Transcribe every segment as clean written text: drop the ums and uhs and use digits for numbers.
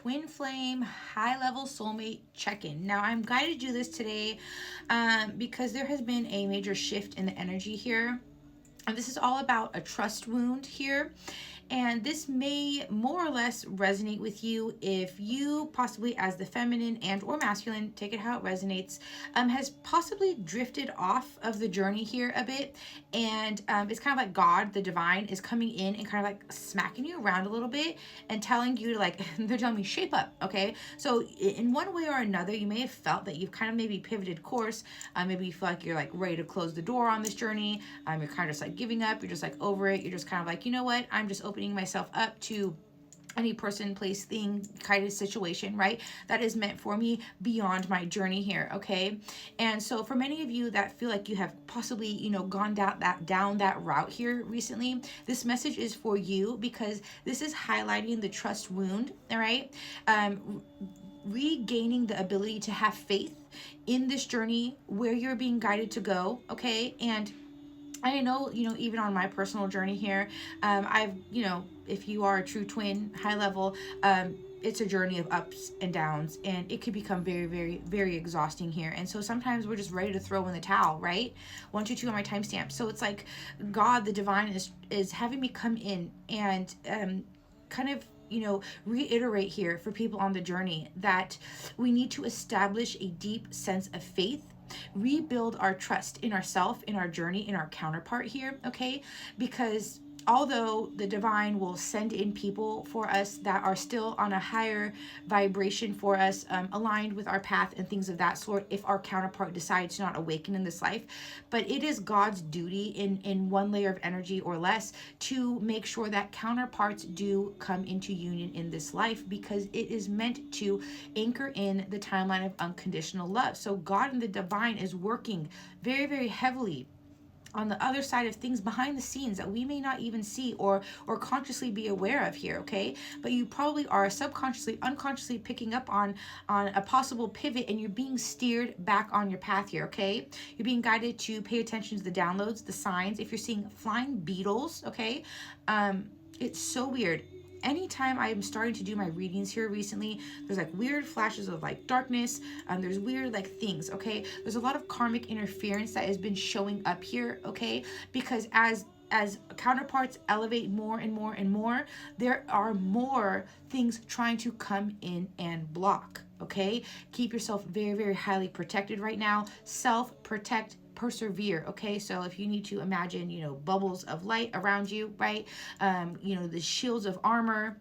twin flame high level soulmate check-in. Now I'm guided to do this today because there has been a major shift in the energy here. And this is all about a trust wound here. And this may more or less resonate with you if you possibly, as the feminine and or masculine, take it how it resonates, has possibly drifted off of the journey here a bit. And it's kind of like God, the divine, is coming in and kind of like smacking you around a little bit and telling you to like, they're telling me shape up, okay? So in one way or another, you may have felt that you've kind of maybe pivoted course. Maybe you feel like you're like ready to close the door on this journey. You're kind of just like giving up. You're just like over it. You're just kind of like, you know what? I'm just opening myself up to any person, place, thing, kind of situation, right? That is meant for me beyond my journey here, okay? And so for many of you that feel like you have possibly, you know, gone down that route here recently, this message is for you because this is highlighting the trust wound, all right? Regaining the ability to have faith in this journey where you're being guided to go, okay? And I know, you know, even on my personal journey here, I've, you know, if you are a true twin, high level, it's a journey of ups and downs, and it could become very, very, very exhausting here. And so sometimes we're just ready to throw in the towel, right? 122 on my timestamp. So it's like God, the divine, is having me come in and kind of, you know, reiterate here for people on the journey that we need to establish a deep sense of faith, rebuild our trust in ourselves, in our journey, in our counterpart here, okay? Because although the divine will send in people for us that are still on a higher vibration for us, aligned with our path and things of that sort, if our counterpart decides to not awaken in this life, but it is God's duty in one layer of energy or less to make sure that counterparts do come into union in this life, because it is meant to anchor in the timeline of unconditional love. So God and the divine is working very, very heavily on the other side of things behind the scenes that we may not even see or consciously be aware of here, okay? But you probably are subconsciously, unconsciously picking up on a possible pivot, and you're being steered back on your path here, okay? You're being guided to pay attention to the downloads, the signs. If you're seeing flying beetles, okay? It's so weird. Anytime I'm starting to do my readings here recently, there's like weird flashes of like darkness. There's weird like things, okay? There's a lot of karmic interference that has been showing up here, okay? Because as counterparts elevate more and more and more, there are more things trying to come in and block, okay? Keep yourself very, very highly protected right now. Self-protect, persevere, okay? So if you need to imagine, you know, bubbles of light around you, right? You know, the shields of armor.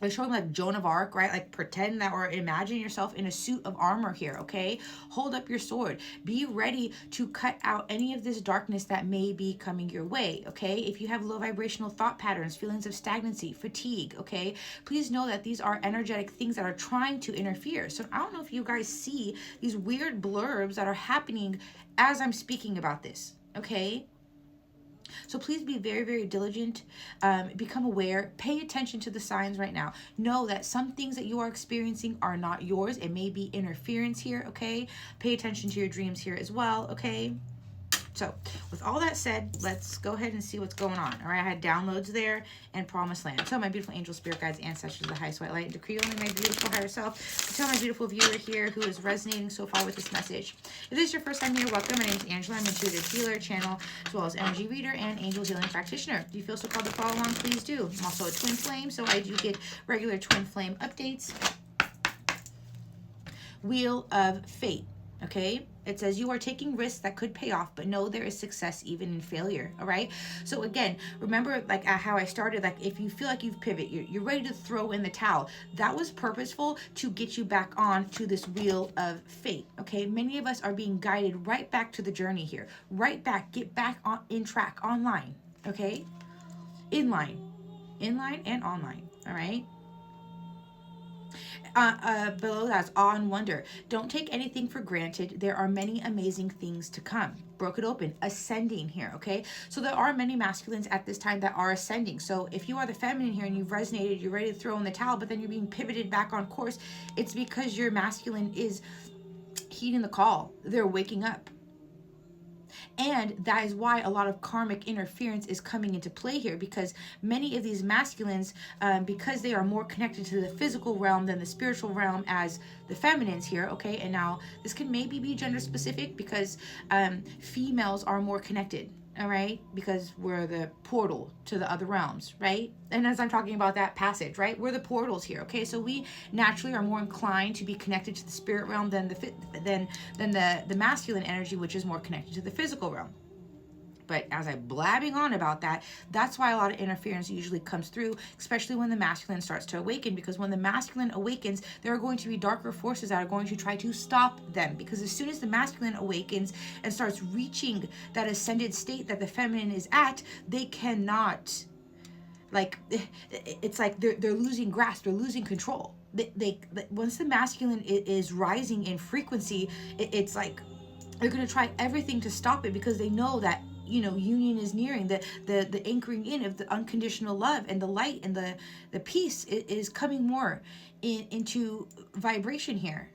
They're showing like Joan of Arc, right? Like pretend that, or imagine yourself in a suit of armor here, okay? Hold up your sword. Be ready to cut out any of this darkness that may be coming your way, okay? If you have low vibrational thought patterns, feelings of stagnancy, fatigue, okay? Please know that these are energetic things that are trying to interfere. So I don't know if you guys see these weird blurbs that are happening as I'm speaking about this, okay? So please be very, very diligent, become aware, pay attention to the signs right now. Know that some things that you are experiencing are not yours. It may be interference here, okay? Pay attention to your dreams here as well, okay? So with all that said, let's go ahead and see what's going on. All right, I had downloads there and promised land. So my beautiful angel, spirit guides, ancestors, the highest white light, and decree only my beautiful higher self to tell my beautiful viewer here who is resonating so far with this message. If this is your first time here, welcome. My name is Angela. I'm an intuitive healer, channel, as well as energy reader and Angel-Healing Practitioner. If you feel so called to follow along, please do. I'm also a twin flame, so I do get regular twin flame updates. Wheel of Fate, okay? It says you are taking risks that could pay off, but know there is success even in failure, all right? So again, remember like how I started, like if you feel like you've pivoted, you're ready to throw in the towel, that was purposeful to get you back on to this wheel of fate, okay? Many of us are being guided right back to the journey here, right back, get back on in track, online, okay? In line and online, all right? Below that's awe and wonder. Don't take anything for granted. There are many amazing things to come. Broke it open, ascending here, okay? So there are many masculines at this time that are ascending. So if you are the feminine here and you've resonated, you're ready to throw in the towel, but then you're being pivoted back on course, it's because your masculine is heeding the call. They're waking up. And that is why a lot of karmic interference is coming into play here, because many of these masculines, because they are more connected to the physical realm than the spiritual realm as the feminines here, okay? And now this can maybe be gender specific, because females are more connected, all right? Because we're the portal to the other realms, right? And as I'm talking about that passage, right? We're the portals here, okay? So we naturally are more inclined to be connected to the spirit realm than the masculine energy, which is more connected to the physical realm. But as I'm blabbing on about that, that's why a lot of interference usually comes through, especially when the masculine starts to awaken, because when the masculine awakens, there are going to be darker forces that are going to try to stop them. Because as soon as the masculine awakens and starts reaching that ascended state that the feminine is at, they cannot, like, it's like they're losing grasp, they're losing control. They once the masculine is rising in frequency, it's like they're going to try everything to stop it, because they know that, you know, union is nearing, the anchoring in of the unconditional love and the light and the peace is coming more into vibration here.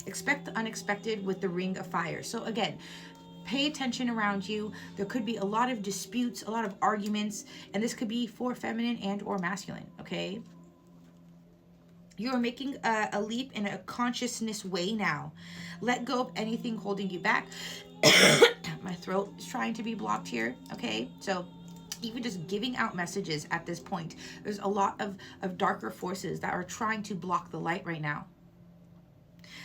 Expect the unexpected with the ring of fire. So again, pay attention around you. There could be a lot of disputes, a lot of arguments, and this could be for feminine and or masculine, okay? You are making a leap in a consciousness way now. Let go of anything holding you back. My throat is trying to be blocked here, okay? So even just giving out messages at this point, there's a lot of darker forces that are trying to block the light right now.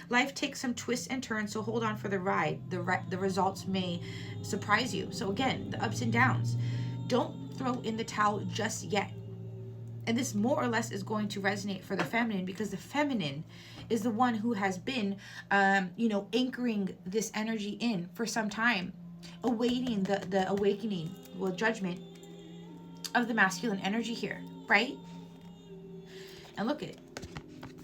Life takes some twists and turns, so hold on for the ride. The results may surprise you. So again, the ups and downs. Don't throw in the towel just yet. And this more or less is going to resonate for the feminine, because the feminine is the one who has been, anchoring this energy in for some time, awaiting the awakening, judgment of the masculine energy here, right? And look,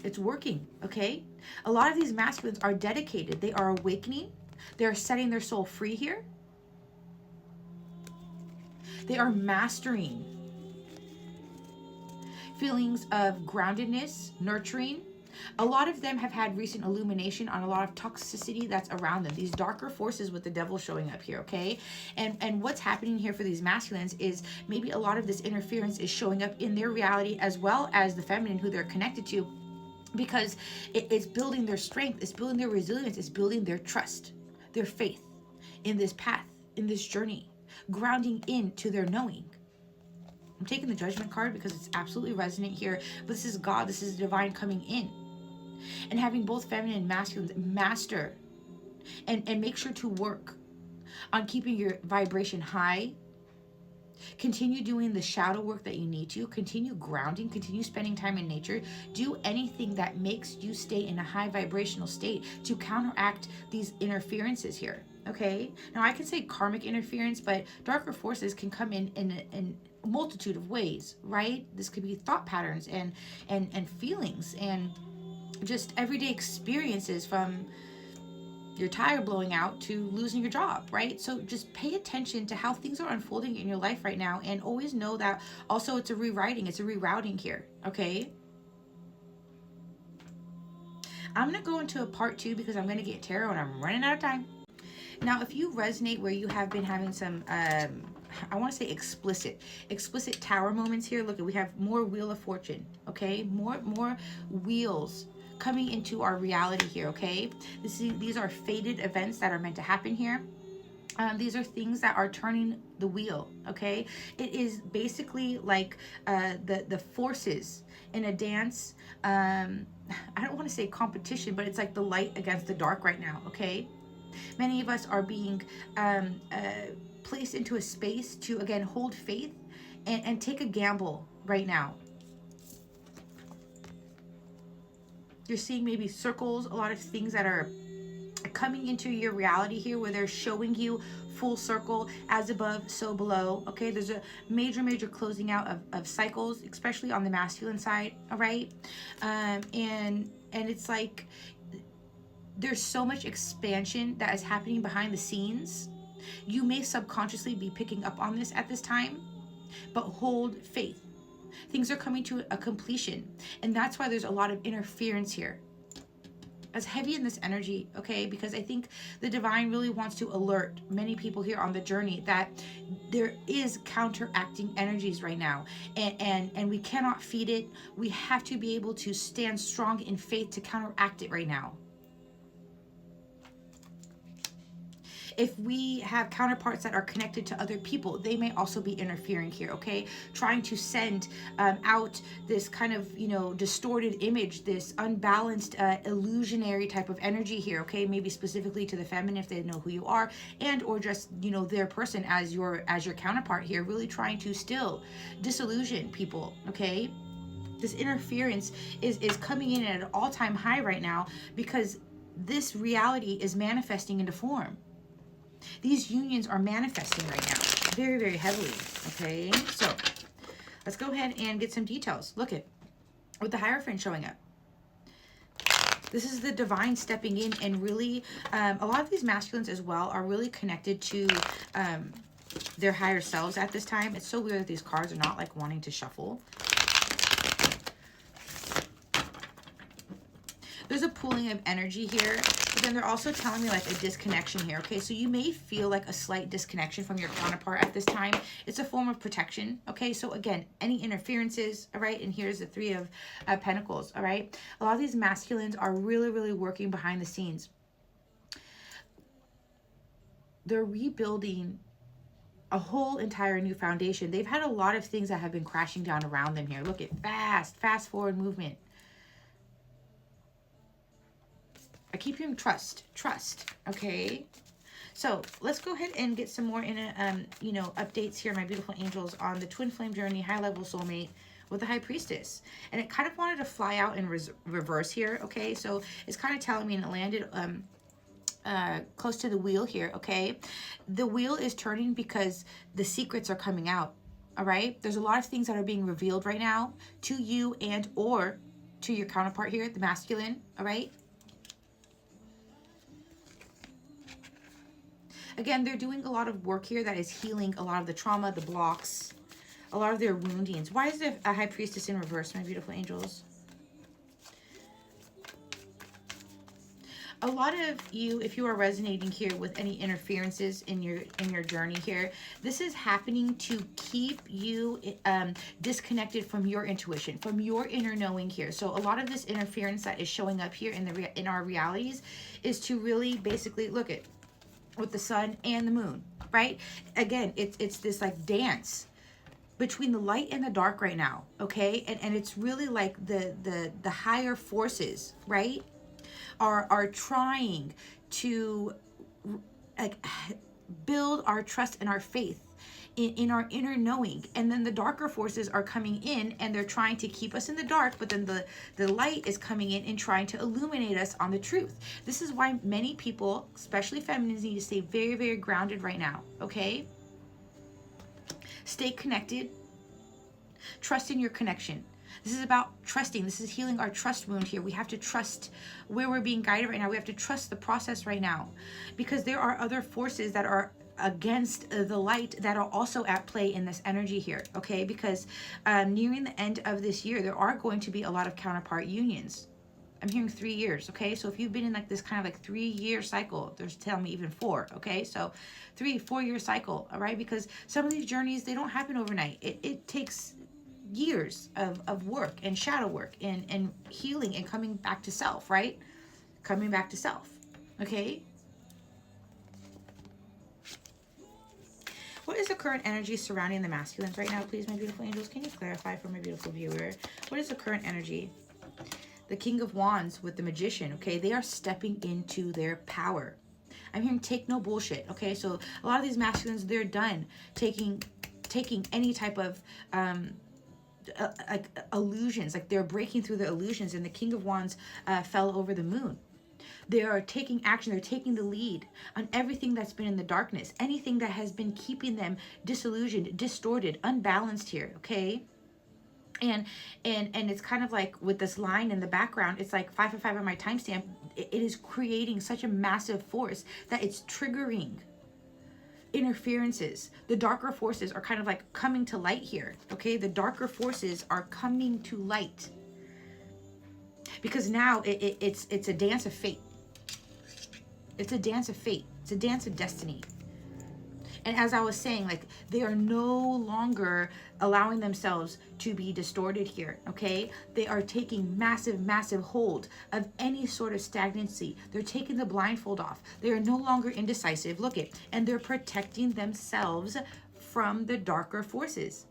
it's working, okay? A lot of these masculines are dedicated. They are awakening. They are setting their soul free here. They are mastering feelings of groundedness, nurturing. A lot of them have had recent illumination on a lot of toxicity that's around them. These darker forces with the devil showing up here, okay? And what's happening here for these masculines is maybe a lot of this interference is showing up in their reality as well as the feminine who they're connected to, because it's building their strength, it's building their resilience, it's building their trust, their faith in this path, in this journey, grounding into their knowing. I'm taking the judgment card because it's absolutely resonant here, but this is God, this is divine coming in. And having both feminine and masculine master and make sure to work on keeping your vibration high. Continue doing the shadow work that you need to. Continue grounding, continue spending time in nature. Do anything that makes you stay in a high vibrational state to counteract these interferences here, okay? Now I can say karmic interference, but darker forces can come in a multitude of ways, right? This could be thought patterns and feelings and just everyday experiences, from your tire blowing out to losing your job, right? So just pay attention to how things are unfolding in your life right now, and always know that also it's a rewriting, it's a rerouting here, okay? I'm going to go into a part 2 because I'm going to get tarot and I'm running out of time. Now, if you resonate where you have been having some, I want to say explicit tower moments here, look, we have more Wheel of Fortune, okay? More wheels coming into our reality here, okay? These are fated events that are meant to happen here. These are things that are turning the wheel, okay? It is basically like the forces in a dance. I don't want to say competition, but it's like the light against the dark right now, okay? Many of us are being placed into a space to, again, hold faith and take a gamble right now. You're seeing maybe circles, a lot of things that are coming into your reality here, where they're showing you full circle, as above, so below, okay? There's a major closing out of cycles, especially on the masculine side, all right? And it's like there's so much expansion that is happening behind the scenes. You may subconsciously be picking up on this at this time, but hold faith. Things are coming to a completion, and that's why there's a lot of interference here. as heavy in this energy, okay? Because I think the divine really wants to alert many people here on the journey that there is counteracting energies right now, and we cannot feed it. We have to be able to stand strong in faith to counteract it right now. If we have counterparts that are connected to other people, they may also be interfering here, okay? Trying to send out this kind of, distorted image, this unbalanced, illusionary type of energy here, okay? Maybe specifically to the feminine if they know who you are, and or just, their person as your counterpart here, really trying to still disillusion people, okay? This interference is coming in at an all-time high right now because this reality is manifesting into form. These unions are manifesting right now very, very heavily, okay? So let's go ahead and get some details. Look at with the Hierophant showing up. This is the divine stepping in and really, a lot of these masculines as well are really connected to their higher selves at this time. It's so weird that these cards are not like wanting to shuffle. There's a pooling of energy here, but then they're also telling me like a disconnection here, okay? So you may feel like a slight disconnection from your counterpart at this time. It's a form of protection, okay? So again, any interferences, all right? And here's the Three of Pentacles, all right? A lot of these masculines are really, really working behind the scenes. They're rebuilding a whole entire new foundation. They've had a lot of things that have been crashing down around them here. Look at fast forward movement. I keep hearing trust, okay? So let's go ahead and get some more updates here, my beautiful angels, on the twin flame journey, high level soulmate with the High Priestess. And it kind of wanted to fly out in reverse here, okay? So it's kind of telling me, and it landed close to the wheel here, okay? The wheel is turning because the secrets are coming out, all right? There's a lot of things that are being revealed right now to you and or to your counterpart here, the masculine, all right? Again, they're doing a lot of work here that is healing a lot of the trauma, the blocks, a lot of their woundings. Why is there a High Priestess in reverse, my beautiful angels? A lot of you, if you are resonating here with any interferences in your journey here, this is happening to keep you disconnected from your intuition, from your inner knowing here. So a lot of this interference that is showing up here in our realities is to really basically look at with the sun and the moon, right? Again, it's this like dance between the light and the dark right now, okay? And it's really like the higher forces, right, are trying to like build our trust and our faith in our inner knowing, and then the darker forces are coming in and they're trying to keep us in the dark, but then the light is coming in and trying to illuminate us on the truth. This is why many people, especially feminines, need to stay very, very grounded right now, okay? Stay connected. Trust in your connection. This is about trusting. This is healing our trust wound here. We have to trust where we're being guided right now. We have to trust the process right now, because there are other forces that are against the light that are also at play in this energy here, okay? Because nearing the end of this year, there are going to be a lot of counterpart unions. I'm hearing 3 years, okay? So if you've been in like this kind of like 3-year cycle, there's telling me even 4, okay? So 3-4 year cycle, all right? Because some of these journeys, they don't happen overnight. It takes years of work and shadow work and healing and coming back to self, right? Coming back to self, okay? What is the current energy surrounding the masculines right now, please, my beautiful angels? Can you clarify for my beautiful viewer? What is the current energy? The King of Wands with the Magician, okay? They are stepping into their power. I'm hearing take no bullshit, okay? So a lot of these masculines, they're done taking any type of like illusions, like they're breaking through the illusions, and the King of Wands fell over the moon. They are taking action. They're taking the lead on everything that's been in the darkness, anything that has been keeping them disillusioned, distorted, unbalanced here, okay? And it's kind of like with this line in the background, it's like 555 on my timestamp. It is creating such a massive force that it's triggering interferences. The darker forces are kind of like coming to light here, okay? The darker forces are coming to light. because now it's a dance of fate. It's a dance of fate. It's a dance of destiny. And as I was saying, like, they are no longer allowing themselves to be distorted here, okay? They are taking massive, massive hold of any sort of stagnancy. They're taking the blindfold off. They are no longer indecisive. Look it. And they're protecting themselves from the darker forces.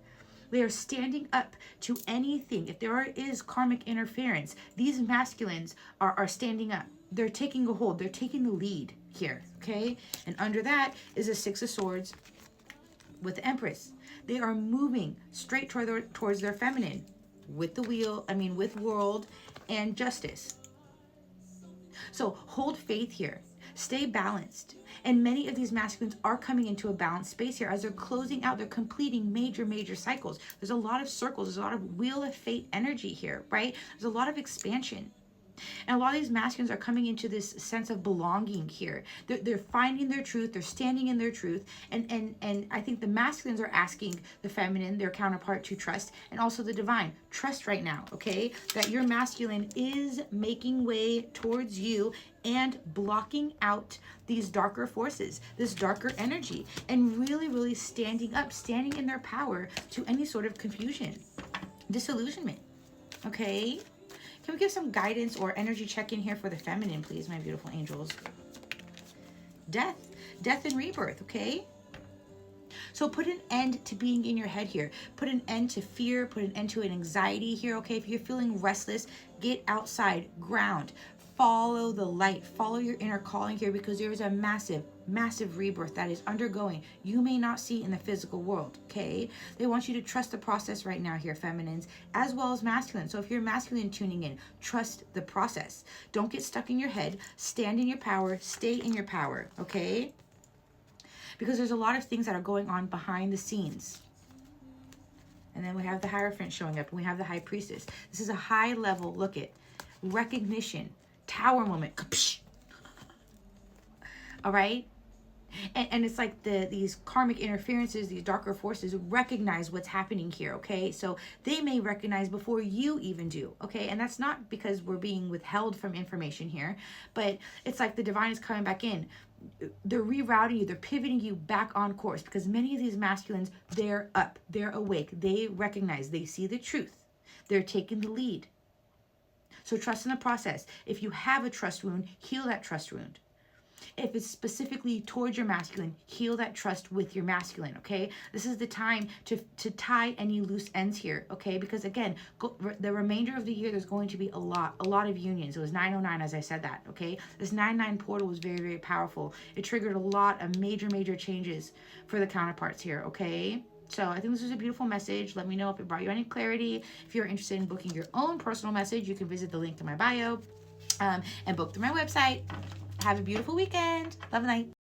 They are standing up to anything. If there is karmic interference, these masculines are standing up. They're taking a hold. They're taking the lead here, okay? And under that is a Six of Swords with the Empress. They are moving straight towards their feminine with the wheel, with world and justice. So hold faith here. Stay balanced. And many of these masculines are coming into a balanced space here as they're closing out, they're completing major cycles. There's a lot of circles, there's a lot of Wheel of Fate energy here, right? There's a lot of expansion. And a lot of these masculines are coming into this sense of belonging here. They're finding their truth. They're standing in their truth. And I think the masculines are asking the feminine, their counterpart, to trust. And also the divine. Trust right now, okay? That your masculine is making way towards you and blocking out these darker forces, this darker energy. And really standing up, standing in their power to any sort of confusion, disillusionment, okay? Can we give some guidance or energy check-in here for the feminine, please, my beautiful angels? Death and rebirth, okay? So put an end to being in your head here. Put an end to fear, put an end to an anxiety here, okay? If you're feeling restless, get outside, ground. Follow the light, follow your inner calling here, because there is a massive rebirth that is undergoing. You may not see in the physical world, okay? They want you to trust the process right now here, feminines, as well as masculine. So if you're masculine tuning in, trust the process. Don't get stuck in your head. Stand in your power. Stay in your power, okay? Because there's a lot of things that are going on behind the scenes. And then we have the Hierophant showing up, and we have the High Priestess. This is a high level, look at, recognition. Tower moment. All right? And it's like these karmic interferences, these darker forces recognize what's happening here, okay? So they may recognize before you even do, okay? And that's not because we're being withheld from information here, but it's like the divine is coming back in. They're rerouting you, they're pivoting you back on course, because many of these masculines, they're up, they're awake, they recognize, they see the truth. They're taking the lead. So trust in the process. If you have a trust wound, heal that trust wound. If it's specifically towards your masculine, heal that trust with your masculine, okay? This is the time to tie any loose ends here, okay? Because again, the remainder of the year, there's going to be a lot of unions. It was 909 as I said that, okay? This 9-9 portal was very powerful. It triggered a lot of major changes for the counterparts here, okay? So I think this is a beautiful message. Let me know if it brought you any clarity. If you're interested in booking your own personal message, you can visit the link in my bio and book through my website. Have a beautiful weekend. Love and light.